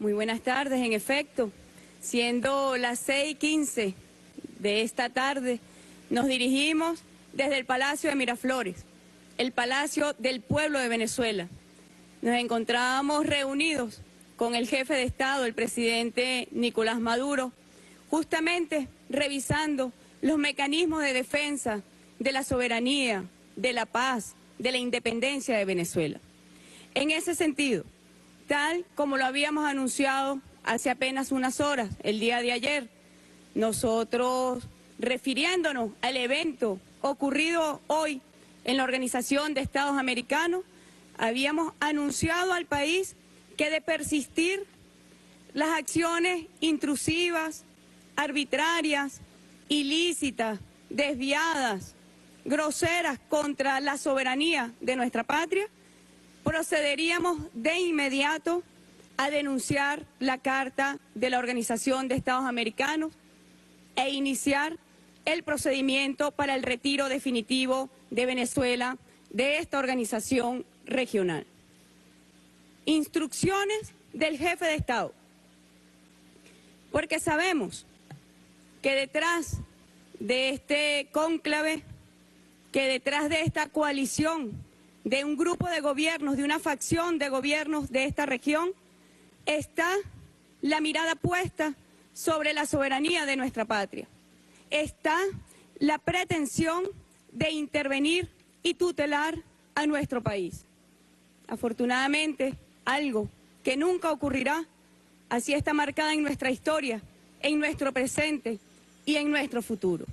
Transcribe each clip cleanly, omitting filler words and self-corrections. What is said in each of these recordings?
Muy buenas tardes, en efecto. Siendo las 6:15 de esta tarde, nos dirigimos desde el Palacio de Miraflores, el Palacio del Pueblo de Venezuela. Nos encontrábamos reunidos con el jefe de Estado, el presidente Nicolás Maduro, justamente revisando los mecanismos de defensa de la soberanía, de la paz, de la independencia de Venezuela. En ese sentido, tal como lo habíamos anunciado hace apenas unas horas, el día de ayer, nosotros, refiriéndonos al evento ocurrido hoy en la Organización de Estados Americanos, habíamos anunciado al país que de persistir las acciones intrusivas, arbitrarias, ilícitas, desviadas, groseras contra la soberanía de nuestra patria, procederíamos de inmediato a denunciar la Carta de la Organización de Estados Americanos e iniciar el procedimiento para el retiro definitivo de Venezuela de esta organización regional. Instrucciones del jefe de Estado, porque sabemos que detrás de este cónclave, que detrás de esta coalición, de un grupo de gobiernos, de una facción de gobiernos de esta región, está la mirada puesta sobre la soberanía de nuestra patria. Está la pretensión de intervenir y tutelar a nuestro país. Afortunadamente, algo que nunca ocurrirá, así está marcada en nuestra historia, en nuestro presente y en nuestro futuro.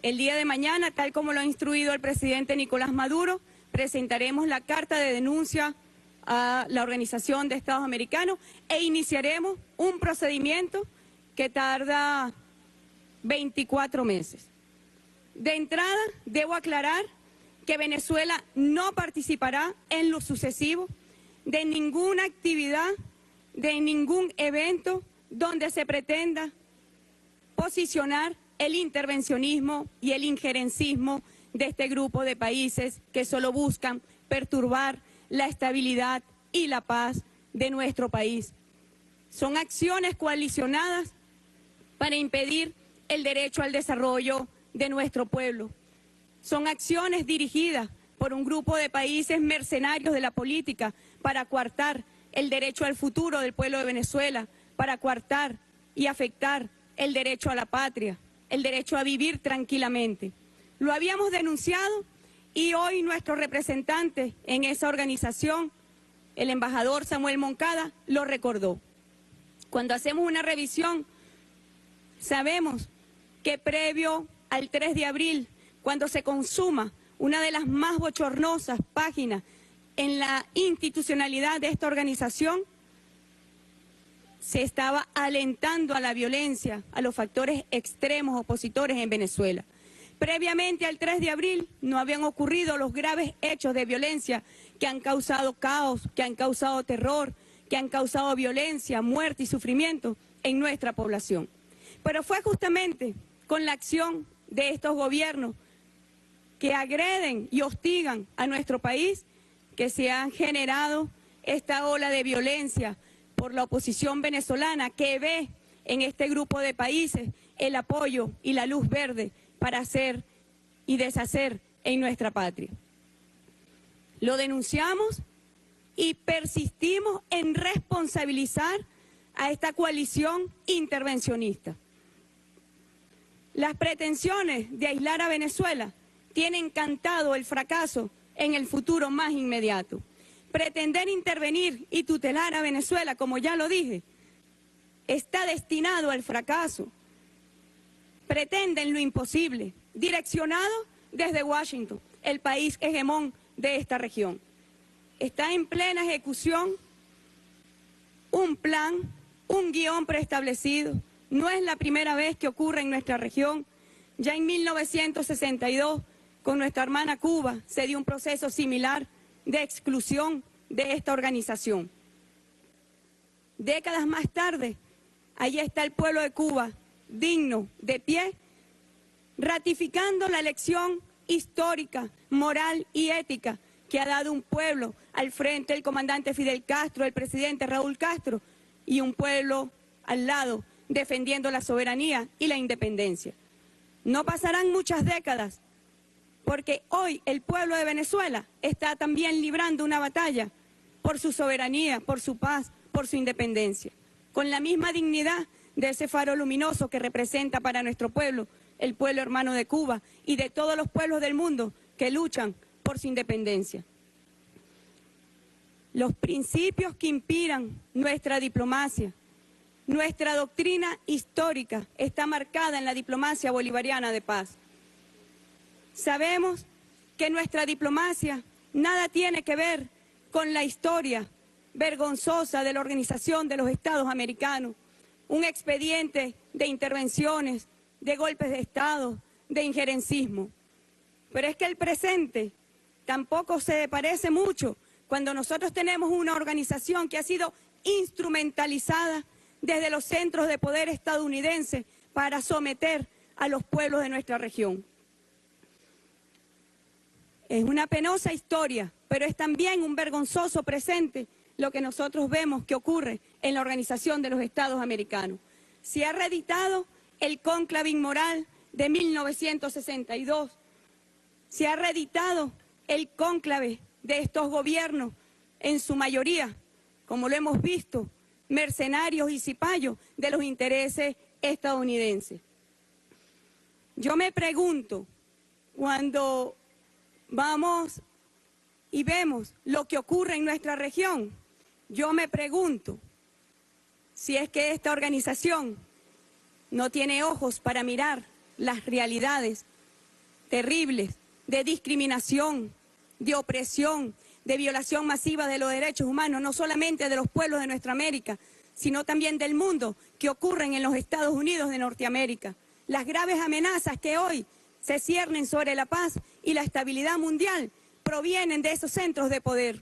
El día de mañana, tal como lo ha instruido el presidente Nicolás Maduro, presentaremos la carta de denuncia a la Organización de Estados Americanos e iniciaremos un procedimiento que tarda 24 meses. De entrada, debo aclarar que Venezuela no participará en lo sucesivo de ninguna actividad, de ningún evento donde se pretenda posicionar el intervencionismo y el injerencismo de este grupo de países que solo buscan perturbar la estabilidad y la paz de nuestro país. Son acciones coalicionadas para impedir el derecho al desarrollo de nuestro pueblo. Son acciones dirigidas por un grupo de países mercenarios de la política para coartar el derecho al futuro del pueblo de Venezuela, para coartar y afectar el derecho a la patria, el derecho a vivir tranquilamente. Lo habíamos denunciado y hoy nuestro representante en esa organización, el embajador Samuel Moncada, lo recordó. Cuando hacemos una revisión, sabemos que previo al 3 de abril, cuando se consuma una de las más bochornosas páginas en la institucionalidad de esta organización, se estaba alentando a la violencia, a los factores extremos opositores en Venezuela. Previamente al 3 de abril no habían ocurrido los graves hechos de violencia que han causado caos, que han causado terror, que han causado violencia, muerte y sufrimiento en nuestra población. Pero fue justamente con la acción de estos gobiernos que agreden y hostigan a nuestro país que se ha generado esta ola de violencia por la oposición venezolana que ve en este grupo de países el apoyo y la luz verde para hacer y deshacer en nuestra patria. Lo denunciamos y persistimos en responsabilizar a esta coalición intervencionista. Las pretensiones de aislar a Venezuela tienen cantado el fracaso en el futuro más inmediato. Pretender intervenir y tutelar a Venezuela, como ya lo dije, está destinado al fracaso. Pretenden lo imposible, direccionado desde Washington, el país hegemón de esta región. Está en plena ejecución un plan, un guión preestablecido. No es la primera vez que ocurre en nuestra región. Ya en 1962, con nuestra hermana Cuba, se dio un proceso similar de exclusión de esta organización. Décadas más tarde, allí está el pueblo de Cuba, digno, de pie, ratificando la lección histórica, moral y ética que ha dado un pueblo al frente del comandante Fidel Castro, el presidente Raúl Castro, y un pueblo al lado defendiendo la soberanía y la independencia. No pasarán muchas décadas porque hoy el pueblo de Venezuela está también librando una batalla por su soberanía, por su paz, por su independencia, con la misma dignidad de ese faro luminoso que representa para nuestro pueblo, el pueblo hermano de Cuba y de todos los pueblos del mundo que luchan por su independencia. Los principios que inspiran nuestra diplomacia, nuestra doctrina histórica está marcada en la diplomacia bolivariana de paz. Sabemos que nuestra diplomacia nada tiene que ver con la historia vergonzosa de la Organización de los Estados Americanos, un expediente de intervenciones, de golpes de Estado, de injerencismo. Pero es que el presente tampoco se parece mucho cuando nosotros tenemos una organización que ha sido instrumentalizada desde los centros de poder estadounidenses para someter a los pueblos de nuestra región. Es una penosa historia, pero es también un vergonzoso presente lo que nosotros vemos que ocurre en la Organización de los Estados Americanos. Se ha reeditado el cónclave inmoral de 1962, se ha reeditado el cónclave de estos gobiernos, en su mayoría, como lo hemos visto, mercenarios y cipayos de los intereses estadounidenses. Yo me pregunto, cuando vamos y vemos lo que ocurre en nuestra región, yo me pregunto si es que esta organización no tiene ojos para mirar las realidades terribles de discriminación, de opresión, de violación masiva de los derechos humanos, no solamente de los pueblos de nuestra América, sino también del mundo, que ocurren en los Estados Unidos de Norteamérica. Las graves amenazas que hoy se ciernen sobre la paz y la estabilidad mundial provienen de esos centros de poder.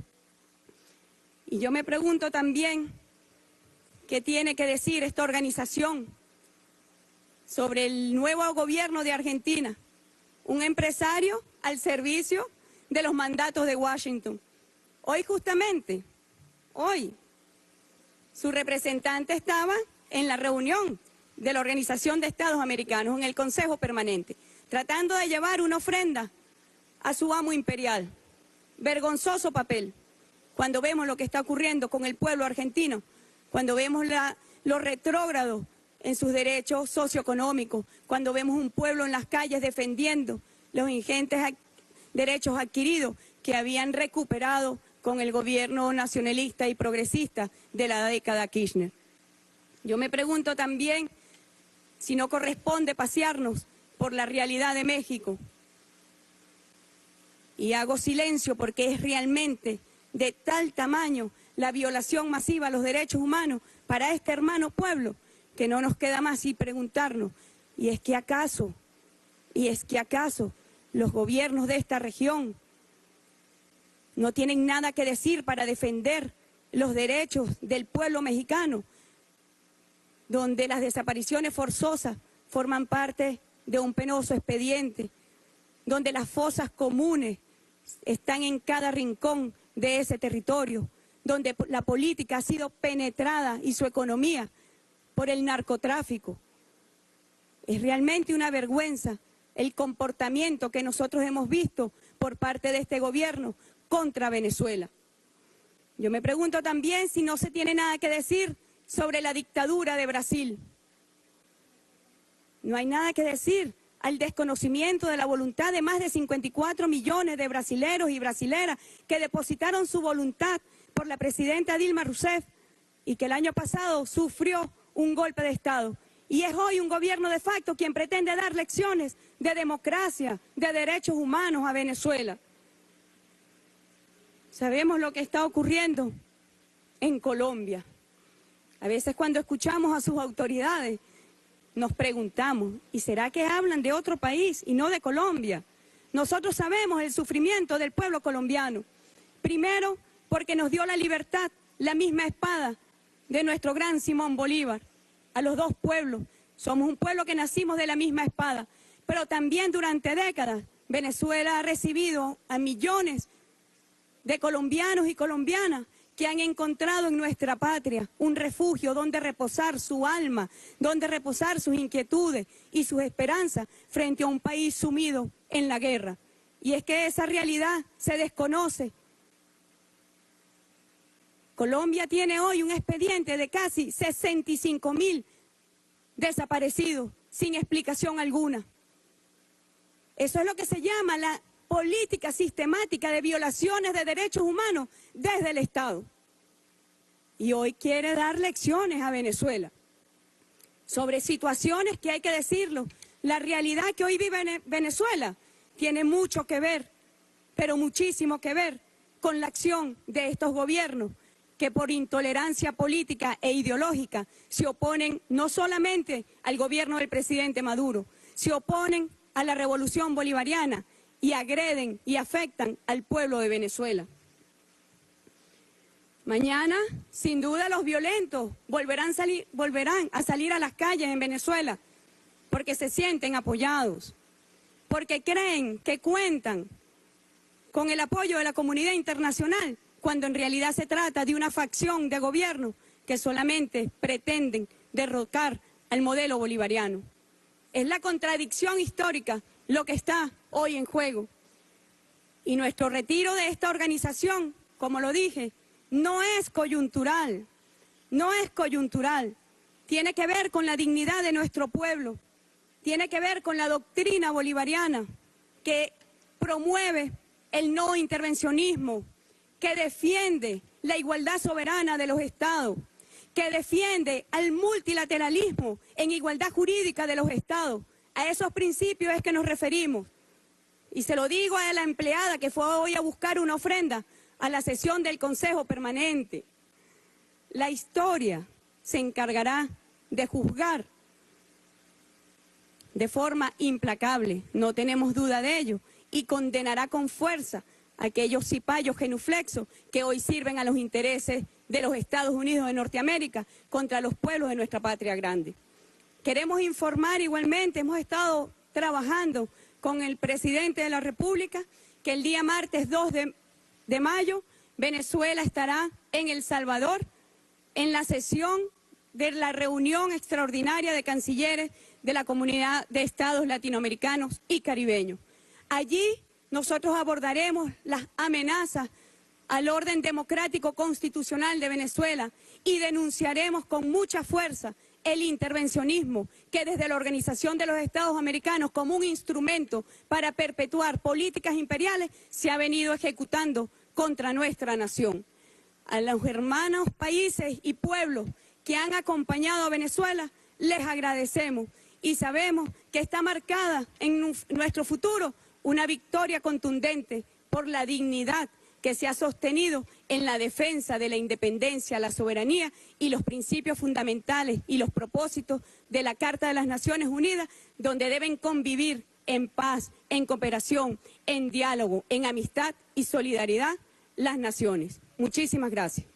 Y yo me pregunto también, ¿qué tiene que decir esta organización sobre el nuevo gobierno de Argentina? Un empresario al servicio de los mandatos de Washington. Hoy justamente, su representante estaba en la reunión de la Organización de Estados Americanos, en el Consejo Permanente, tratando de llevar una ofrenda a su amo imperial. Vergonzoso papel, cuando vemos lo que está ocurriendo con el pueblo argentino, cuando vemos lo retrógrado en sus derechos socioeconómicos, cuando vemos un pueblo en las calles defendiendo los ingentes derechos adquiridos que habían recuperado con el gobierno nacionalista y progresista de la década Kirchner. Yo me pregunto también si no corresponde pasearnos por la realidad de México. Y hago silencio porque es realmente de tal tamaño la violación masiva a los derechos humanos para este hermano pueblo que no nos queda más y preguntarnos, ¿y es que acaso los gobiernos de esta región no tienen nada que decir para defender los derechos del pueblo mexicano, donde las desapariciones forzosas forman parte de un penoso expediente, donde las fosas comunes están en cada rincón de ese territorio, donde la política ha sido penetrada y su economía por el narcotráfico? Es realmente una vergüenza el comportamiento que nosotros hemos visto por parte de este gobierno contra Venezuela. Yo me pregunto también si no se tiene nada que decir sobre la dictadura de Brasil. No hay nada que decir al desconocimiento de la voluntad de más de 54 millones de brasileros y brasileras que depositaron su voluntad por la presidenta Dilma Rousseff y que el año pasado sufrió un golpe de Estado. Y es hoy un gobierno de facto quien pretende dar lecciones de democracia, de derechos humanos a Venezuela. Sabemos lo que está ocurriendo en Colombia. A veces cuando escuchamos a sus autoridades nos preguntamos, ¿y será que hablan de otro país y no de Colombia? Nosotros sabemos el sufrimiento del pueblo colombiano. Primero, porque nos dio la libertad, la misma espada de nuestro gran Simón Bolívar. A los dos pueblos, somos un pueblo que nacimos de la misma espada, pero también durante décadas Venezuela ha recibido a millones de colombianos y colombianas que han encontrado en nuestra patria un refugio donde reposar su alma, donde reposar sus inquietudes y sus esperanzas frente a un país sumido en la guerra. Y es que esa realidad se desconoce. Colombia tiene hoy un expediente de casi 65.000 desaparecidos sin explicación alguna. Eso es lo que se llama la política sistemática de violaciones de derechos humanos desde el Estado. Y hoy quiere dar lecciones a Venezuela sobre situaciones que hay que decirlo. La realidad que hoy vive Venezuela tiene mucho que ver, pero muchísimo que ver con la acción de estos gobiernos que por intolerancia política e ideológica se oponen no solamente al gobierno del presidente Maduro, se oponen a la revolución bolivariana y agreden y afectan al pueblo de Venezuela. Mañana, sin duda, los violentos volverán a salir a las calles en Venezuela porque se sienten apoyados, porque creen que cuentan con el apoyo de la comunidad internacional, cuando en realidad se trata de una facción de gobierno que solamente pretenden derrocar al modelo bolivariano. Es la contradicción histórica lo que está hoy en juego. Y nuestro retiro de esta organización, como lo dije, no es coyuntural, no es coyuntural. Tiene que ver con la dignidad de nuestro pueblo, tiene que ver con la doctrina bolivariana que promueve el no intervencionismo, que defiende la igualdad soberana de los estados, que defiende al multilateralismo en igualdad jurídica de los estados. A esos principios es que nos referimos. Y se lo digo a la empleada que fue hoy a buscar una ofrenda a la sesión del Consejo Permanente. La historia se encargará de juzgar de forma implacable, no tenemos duda de ello, y condenará con fuerza a aquellos cipayos genuflexos que hoy sirven a los intereses de los Estados Unidos de Norteamérica contra los pueblos de nuestra patria grande. Queremos informar igualmente, hemos estado trabajando con el presidente de la República, que el día martes 2 de mayo Venezuela estará en El Salvador en la sesión de la reunión extraordinaria de cancilleres de la Comunidad de Estados Latinoamericanos y Caribeños. Allí nosotros abordaremos las amenazas al orden democrático constitucional de Venezuela y denunciaremos con mucha fuerza el intervencionismo que desde la Organización de los Estados Americanos, como un instrumento para perpetuar políticas imperiales, se ha venido ejecutando contra nuestra nación. A los hermanos países y pueblos que han acompañado a Venezuela, les agradecemos y sabemos que está marcada en nuestro futuro una victoria contundente por la dignidad que se ha sostenido en la defensa de la independencia, la soberanía y los principios fundamentales y los propósitos de la Carta de las Naciones Unidas, donde deben convivir en paz, en cooperación, en diálogo, en amistad y solidaridad las naciones. Muchísimas gracias.